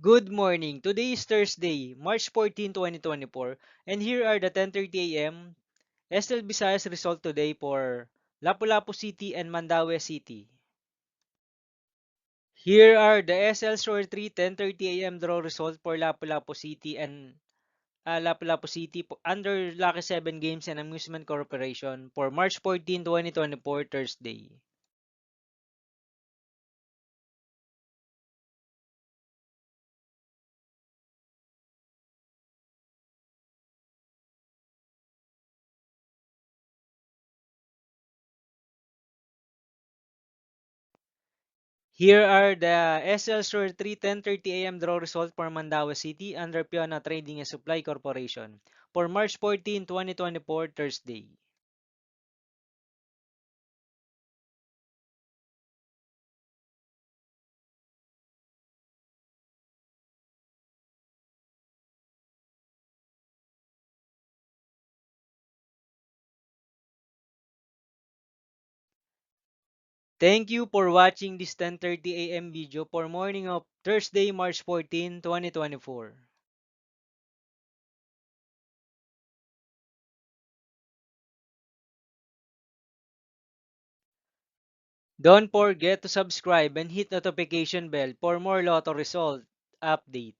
Good morning. Today is Thursday, March 14, 2024, and here are the 10:30 a.m. SL Visayas result today for Lapu-Lapu City and Mandaue City. Here are the SL Store 3 10:30 a.m. draw result for Lapu-Lapu City and Lapu-Lapu City under Lucky 7 Games and Amusement Corporation for March 14, 2024, Thursday. Here are the SL Store 3 10:30 a.m. draw result for Mandaue City under Piona Trading and Supply Corporation for March 14, 2024, Thursday. Thank you for watching this 10:30 a.m. video for morning of Thursday, March 14, 2024. Don't forget to subscribe and hit notification bell for more lotto result update.